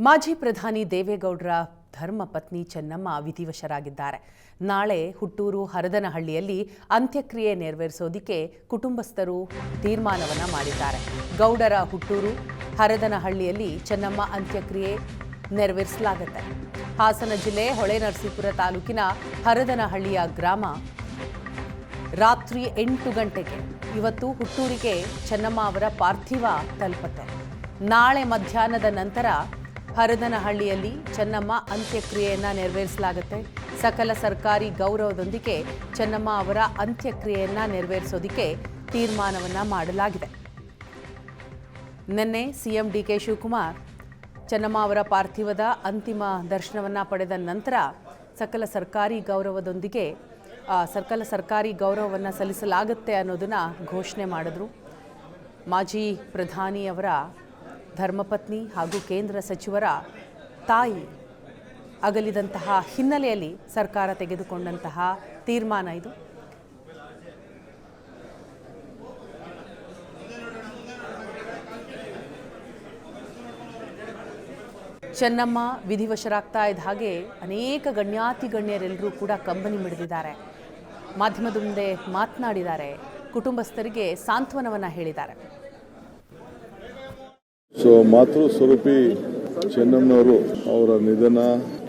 ಮಾಜಿ ಪ್ರಧಾನಿ ದೇವೇಗೌಡರ ಧರ್ಮಪತ್ನಿ ಚೆನ್ನಮ್ಮ ವಿಧಿವಶರಾಗಿದ್ದಾರೆ. ನಾಳೆ ಹುಟ್ಟೂರು ಹರದನಹಳ್ಳಿಯಲ್ಲಿ ಅಂತ್ಯಕ್ರಿಯೆ ನೆರವೇರಿಸೋದಕ್ಕೆ ಕುಟುಂಬಸ್ಥರು ತೀರ್ಮಾನವನ್ನ ಮಾಡಿದ್ದಾರೆ. ಗೌಡರ ಹುಟ್ಟೂರು ಹರದನಹಳ್ಳಿಯಲ್ಲಿ ಚೆನ್ನಮ್ಮ ಅಂತ್ಯಕ್ರಿಯೆ ನೆರವೇರಿಸಲಾಗುತ್ತೆ. ಹಾಸನ ಜಿಲ್ಲೆ ಹೊಳೆನರಸೀಪುರ ತಾಲೂಕಿನ ಹರದನಹಳ್ಳಿಯ ಗ್ರಾಮ ರಾತ್ರಿ 8 ಗಂಟೆಗೆ ಇವತ್ತು ಹುಟ್ಟೂರಿಗೆ ಚೆನ್ನಮ್ಮ ಅವರ ಪಾರ್ಥಿವ ತಲುಪುತ್ತೆ. ನಾಳೆ ಮಧ್ಯಾಹ್ನದ ನಂತರ ಹರದನಹಳ್ಳಿಯಲ್ಲಿ ಚೆನ್ನಮ್ಮ ಅಂತ್ಯಕ್ರಿಯೆಯನ್ನು ನೆರವೇರಿಸಲಾಗುತ್ತೆ. ಸಕಲ ಸರ್ಕಾರಿ ಗೌರವದೊಂದಿಗೆ ಚೆನ್ನಮ್ಮ ಅವರ ಅಂತ್ಯಕ್ರಿಯೆಯನ್ನು ನೆರವೇರಿಸೋದಕ್ಕೆ ತೀರ್ಮಾನವನ್ನು ಮಾಡಲಾಗಿದೆ. ನಿನ್ನೆ ಸಿಎಂ ಡಿಕೆ ಶಿವಕುಮಾರ್ ಚೆನ್ನಮ್ಮ ಅವರ ಪಾರ್ಥಿವದ ಅಂತಿಮ ದರ್ಶನವನ್ನು ಪಡೆದ ನಂತರ ಸಕಲ ಸರ್ಕಾರಿ ಗೌರವವನ್ನು ಸಲ್ಲಿಸಲಾಗುತ್ತೆ ಅನ್ನೋದನ್ನು ಘೋಷಣೆ ಮಾಡಿದ್ರು. ಮಾಜಿ ಪ್ರಧಾನಿಯವರ ಧರ್ಮಪತ್ನಿ ಹಾಗೂ ಕೇಂದ್ರ ಸಚಿವರ ತಾಯಿ ಅಗಲಿದಂತಹ ಹಿನ್ನೆಲೆಯಲ್ಲಿ ಸರ್ಕಾರ ತೆಗೆದುಕೊಂಡಂತಹ ತೀರ್ಮಾನ ಇದು. ಚೆನ್ನಮ್ಮ ವಿಧಿವಶರಾಗ್ತಾ ಇದ್ದ ಹಾಗೆ ಅನೇಕ ಗಣ್ಯರೆಲ್ಲರೂ ಕೂಡ ಕಂಬನಿ ಮಿಡಿದಿದ್ದಾರೆ. ಮಾಧ್ಯಮದ ಮುಂದೆ ಮಾತನಾಡಿದ್ದಾರೆ. ಕುಟುಂಬಸ್ಥರಿಗೆ ಸಾಂತ್ವನವನ್ನು ಹೇಳಿದ್ದಾರೆ. ಮಾತೃ ಸ್ವರೂಪಿ ಚೆನ್ನಮ್ಮನವರು ಅವರ ನಿಧನ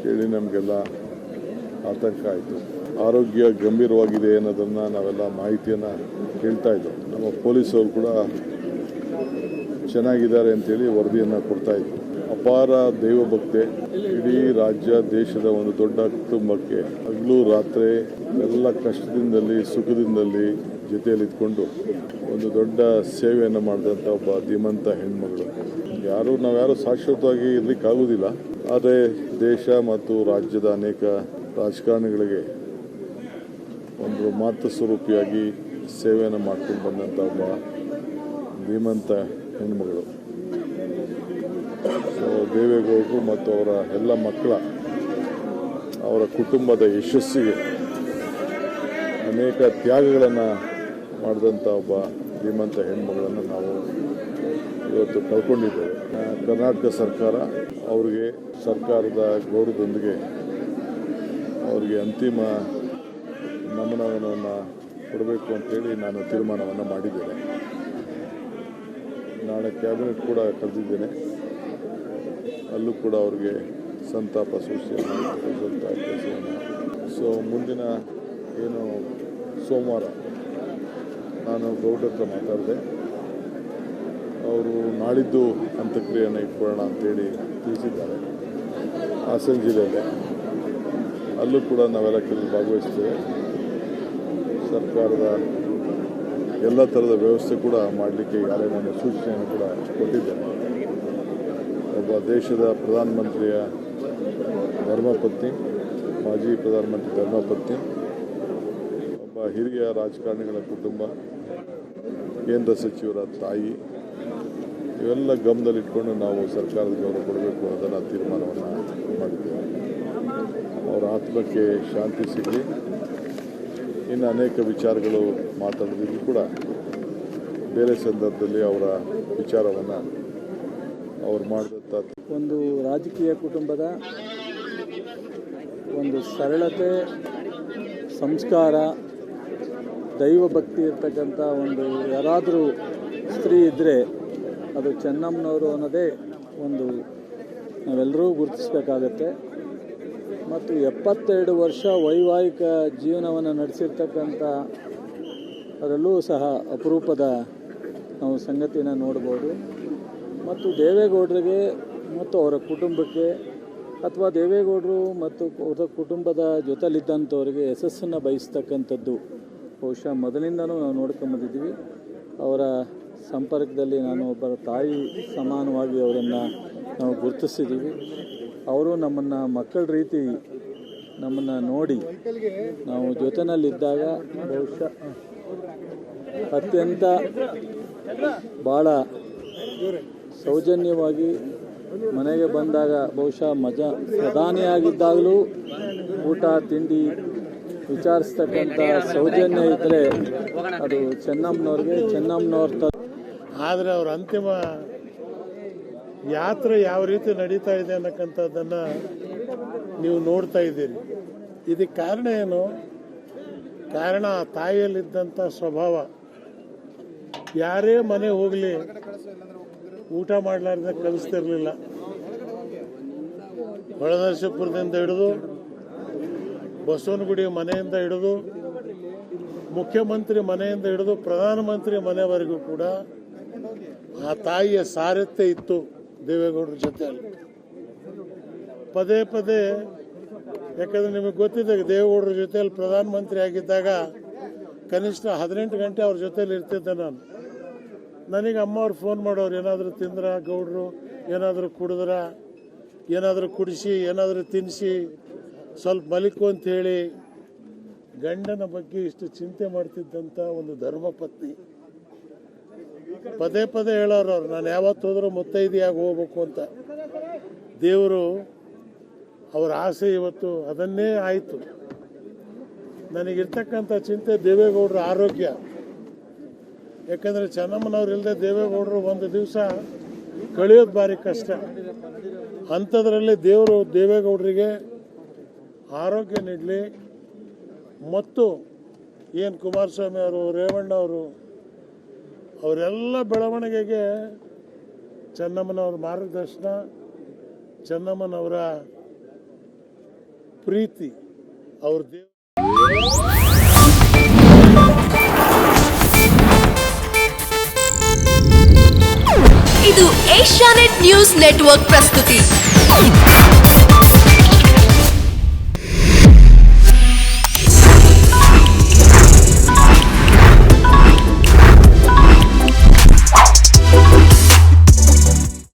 ಕೇಳಿ ನಮಗೆಲ್ಲ ಆತಂಕ ಆಯಿತು. ಆರೋಗ್ಯ ಗಂಭೀರವಾಗಿದೆ ಅನ್ನೋದನ್ನು ನಾವೆಲ್ಲ ಮಾಹಿತಿಯನ್ನು ಕೇಳ್ತಾ ಇದ್ದೋ. ನಮ್ಮ ಪೊಲೀಸರು ಕೂಡ ಚೆನ್ನಾಗಿದ್ದಾರೆ ಅಂತೇಳಿ ವರದಿಯನ್ನು ಕೊಡ್ತಾ ಇದ್ರು. ಅಪಾರ ದೈವಭಕ್ತೆ ಇಡೀ ರಾಜ್ಯ ದೇಶದ ಒಂದು ದೊಡ್ಡ ಕುಟುಂಬಕ್ಕೆ ಹಗಲು ರಾತ್ರಿ ಎಲ್ಲ ಕಷ್ಟದಿಂದಲೇ ಸುಖದಿಂದಲೇ ಜೊತೆಯಲ್ಲಿ ಇದ್ಕೊಂಡು ಒಂದು ದೊಡ್ಡ ಸೇವೆಯನ್ನು ಮಾಡಿದಂಥ ಒಬ್ಬ ಧೀಮಂತ ಹೆಣ್ಮಗಳು. ನಾವ್ಯಾರು ಶಾಶ್ವತವಾಗಿ ಇರಲಿಕ್ಕಾಗೋದಿಲ್ಲ. ಆದರೆ ದೇಶ ಮತ್ತು ರಾಜ್ಯದ ಅನೇಕ ರಾಜಕಾರಣಿಗಳಿಗೆ ಒಂದು ಮಾತೃ ಸ್ವರೂಪಿಯಾಗಿ ಸೇವೆಯನ್ನು ಮಾಡ್ಕೊಂಡು ಬಂದಂಥ ಒಬ್ಬ ಧೀಮಂತ ಹೆಣ್ಮಗಳು. ದೇವೇಗೌಡರು ಮತ್ತು ಅವರ ಎಲ್ಲ ಅವರ ಕುಟುಂಬದ ಯಶಸ್ಸಿಗೆ ಅನೇಕ ತ್ಯಾಗಗಳನ್ನು ಮಾಡಿದಂಥ ಒಬ್ಬ ಧೀಮಂತ ಹೆಣ್ಮಗಳನ್ನು ನಾವು ಇವತ್ತು ಕಳ್ಕೊಂಡಿದ್ದೇವೆ. ಕರ್ನಾಟಕ ಸರ್ಕಾರ ಅವರಿಗೆ ಸರ್ಕಾರದ ಗೌರವದೊಂದಿಗೆ ಅವರಿಗೆ ಅಂತಿಮ ನಮನವನ್ನು ಕೊಡಬೇಕು ಅಂತೇಳಿ ನಾನು ತೀರ್ಮಾನವನ್ನು ಮಾಡಿದ್ದೇನೆ. ನಾಳೆ ಕ್ಯಾಬಿನೆಟ್ ಕೂಡ ಕರೆದಿದ್ದೇನೆ. ಅಲ್ಲೂ ಕೂಡ ಅವರಿಗೆ ಸಂತಾಪ ಸೂಚನೆ ಮುಂದಿನ ಸೋಮವಾರ ನಾನು ಗೌಡ್ರ ಹತ್ರ ಮಾತಾಡಿದೆ. ಅವರು ನಾಳಿದ್ದು ಅಂತ್ಯಕ್ರಿಯೆಯನ್ನು ಇಟ್ಕೊಳ್ಳೋಣ ಅಂತೇಳಿ ತಿಳಿಸಿದ್ದಾರೆ. ಹಾಸನ ಜಿಲ್ಲೆಯಲ್ಲೇ ಅಲ್ಲೂ ಕೂಡ ನಾವೆಲ್ಲ ಕೆಲವು ಭಾಗವಹಿಸ್ತೇವೆ. ಸರ್ಕಾರದ ಎಲ್ಲ ಥರದ ವ್ಯವಸ್ಥೆ ಕೂಡ ಮಾಡಲಿಕ್ಕೆ ಈಗಾಗಲೇ ನಾನು ಸೂಚನೆಯನ್ನು ಕೂಡ ಕೊಟ್ಟಿದ್ದೇನೆ. ಒಬ್ಬ ದೇಶದ ಪ್ರಧಾನಮಂತ್ರಿಯ ಧರ್ಮಪತ್ನಿ, ಮಾಜಿ ಪ್ರಧಾನಮಂತ್ರಿ ಧರ್ಮಪತ್ನಿ, ಒಬ್ಬ ಹಿರಿಯ ರಾಜಕಾರಣಿಗಳ ಕುಟುಂಬ, ಕೇಂದ್ರ ಸಚಿವರ ತಾಯಿ, ಇವೆಲ್ಲ ಗಮನದಲ್ಲಿಟ್ಕೊಂಡು ನಾವು ಸರ್ಕಾರದ ಗೌರವ ಕೊಡಬೇಕು ಅನ್ನೋದನ್ನು ತೀರ್ಮಾನವನ್ನು ಮಾಡಿದ್ದೇವೆ. ಅವರ ಆತ್ಮಕ್ಕೆ ಶಾಂತಿ ಸಿಗಲಿ. ಇನ್ನು ಅನೇಕ ವಿಚಾರಗಳು ಮಾತಾಡೋದಿದ್ರು ಕೂಡ ಬೇರೆ ಸಂದರ್ಭದಲ್ಲಿ ಅವರ ವಿಚಾರವನ್ನು ಅವ್ರು ಮಾಡಿದಂಥ ಒಂದು ರಾಜಕೀಯ ಕುಟುಂಬದ ಒಂದು ಸರಳತೆ, ಸಂಸ್ಕಾರ, ದೈವಭಕ್ತಿ ಇರ್ತಕ್ಕಂಥ ಒಂದು ಯಾರಾದರೂ ಸ್ತ್ರೀ ಇದ್ದರೆ ಅದು ಚೆನ್ನಮ್ಮನವರು ಅನ್ನೋದೇ ಒಂದು ನಾವೆಲ್ಲರೂ ಗುರುತಿಸಬೇಕಾಗತ್ತೆ. ಮತ್ತು 72 ವರ್ಷ ವೈವಾಹಿಕ ಜೀವನವನ್ನು ನಡೆಸಿರ್ತಕ್ಕಂಥ ಅದರಲ್ಲೂ ಸಹ ಅಪರೂಪದ ನಾವು ಸಂಗತಿಯನ್ನು ನೋಡ್ಬೋದು. ಮತ್ತು ದೇವೇಗೌಡರಿಗೆ ಮತ್ತು ಅವರ ಕುಟುಂಬಕ್ಕೆ ಅಥವಾ ದೇವೇಗೌಡರು ಮತ್ತು ಅವರ ಕುಟುಂಬದ ಜೊತೆಲಿದ್ದಂಥವ್ರಿಗೆ ಯಶಸ್ಸನ್ನು ಬಯಸ್ತಕ್ಕಂಥದ್ದು ಬಹುಶಃ ಮೊದಲಿಂದನೂ ನಾವು ನೋಡ್ಕೊಂಬಂದಿದ್ದೀವಿ. ಅವರ ಸಂಪರ್ಕದಲ್ಲಿ ನಾನು ಒಬ್ಬರ ತಾಯಿ ಸಮಾನವಾಗಿ ಅವರನ್ನು ನಾವು ಗುರುತಿಸಿದ್ದೀವಿ. ಅವರು ನಮ್ಮನ್ನು ಮಕ್ಕಳ ರೀತಿ ನಮ್ಮನ್ನು ನೋಡಿ ನಾವು ಜೊತೆಯಲ್ಲಿದ್ದಾಗ ಬಹುಶಃ ಅತ್ಯಂತ ಭಾಳ ಸೌಜನ್ಯವಾಗಿ ಮನೆಗೆ ಬಂದಾಗ ಬಹುಶಃ ಪ್ರಧಾನಿಯಾಗಿದ್ದಾಗಲೂ ಊಟ ತಿಂಡಿ ವಿಚಾರಿಸ್ತಕ್ಕಂಥ ಸೌಜನ್ಯ ಇದ್ದರೆ ಅದು ಚೆನ್ನಮ್ಮನವ್ರಿಗೆ. ಆದರೆ ಅವರ ಅಂತಿಮ ಯಾತ್ರೆ ಯಾವ ರೀತಿ ನಡೀತಾ ಇದೆ ಅನ್ನಕ್ಕಂಥದ್ದನ್ನು ನೀವು ನೋಡ್ತಾ ಇದ್ದೀರಿ. ಇದಕ್ಕೆ ಕಾರಣ ಏನು? ಕಾರಣ ಆ ತಾಯಿಯಲ್ಲಿದ್ದಂಥ ಸ್ವಭಾವ. ಯಾರೇ ಮನೆ ಹೋಗಲಿ ಊಟ ಮಾಡಲಾರ್ದೆ ಕಲಿಸ್ತಿರ್ಲಿಲ್ಲ. ಹೊಳೆನರಸೀಪುರದಿಂದ ಹಿಡಿದು ಬಸವನಗುಡಿ ಮನೆಯಿಂದ ಹಿಡಿದು ಮುಖ್ಯಮಂತ್ರಿ ಮನೆಯಿಂದ ಹಿಡಿದು ಪ್ರಧಾನಮಂತ್ರಿ ಮನೆವರೆಗೂ ಕೂಡ ಆ ತಾಯಿಯ ಸಾರಥ್ಯ ಇತ್ತು ದೇವೇಗೌಡರ ಜೊತೆಯಲ್ಲಿ. ಪದೇ ಪದೇ, ಯಾಕಂದ್ರೆ ನಿಮಗೆ ಗೊತ್ತಿದೆ, ದೇವೇಗೌಡರ ಜೊತೆಯಲ್ಲಿ ಪ್ರಧಾನಮಂತ್ರಿ ಆಗಿದ್ದಾಗ ಕನಿಷ್ಠ 18 ಗಂಟೆ ಅವ್ರ ಜೊತೆಲಿ ಇರ್ತಿದ್ದೆ ನಾನು. ನನಗೆ ಅಮ್ಮ ಅವ್ರು ಫೋನ್ ಮಾಡೋರು, ಏನಾದರೂ ತಿಂದ್ರ ಗೌಡ್ರು, ಏನಾದರೂ ಕುಡಿದ್ರ, ಏನಾದರೂ ಕುಡಿಸಿ, ಏನಾದರೂ ತಿನ್ನಿಸಿ, ಸ್ವಲ್ಪ ಮಲಿಕು ಅಂತ ಹೇಳಿ. ಗಂಡನ ಬಗ್ಗೆ ಇಷ್ಟು ಚಿಂತೆ ಮಾಡ್ತಿದ್ದಂಥ ಒಂದು ಧರ್ಮಪತ್ನಿ. ಪದೇ ಪದೇ ಹೇಳೋರು ಅವ್ರು, ನಾನು ಯಾವತ್ತು ಹೋದ್ರೂ ಮುತ್ತೈದೆಯಾಗಿ ಹೋಗ್ಬೇಕು ಅಂತ. ದೇವರು ಅವರ ಆಸೆ ಇವತ್ತು ಅದನ್ನೇ ಆಯಿತು. ನನಗಿರ್ತಕ್ಕಂಥ ಚಿಂತೆ ದೇವೇಗೌಡರ ಆರೋಗ್ಯ. ಯಾಕಂದರೆ ಚೆನ್ನಮ್ಮನವ್ರು ಇಲ್ಲದೆ ದೇವೇಗೌಡರು ಒಂದು ದಿವಸ ಕಳೆಯೋದು ಭಾರಿ ಕಷ್ಟ. ಅಂಥದ್ರಲ್ಲಿ ದೇವರು ದೇವೇಗೌಡರಿಗೆ ಆರೋಗ್ಯ ನೀಡಲಿ. ಮತ್ತು ಏನು ಕುಮಾರಸ್ವಾಮಿ ಅವರು, ರೇವಣ್ಣ ಅವರು, ಅವರೆಲ್ಲ ಬೆಳವಣಿಗೆಗೆ ಚೆನ್ನಮ್ಮನವ್ರ ಮಾರ್ಗದರ್ಶನ, ಚೆನ್ನಮ್ಮನವರ ಪ್ರೀತಿ, ಅವ್ರ ಇದು ಏಷ್ಯಾನೆಟ್ ನ್ಯೂಸ್ ನೆಟ್ವರ್ಕ್ ಪ್ರಸ್ತುತಿ.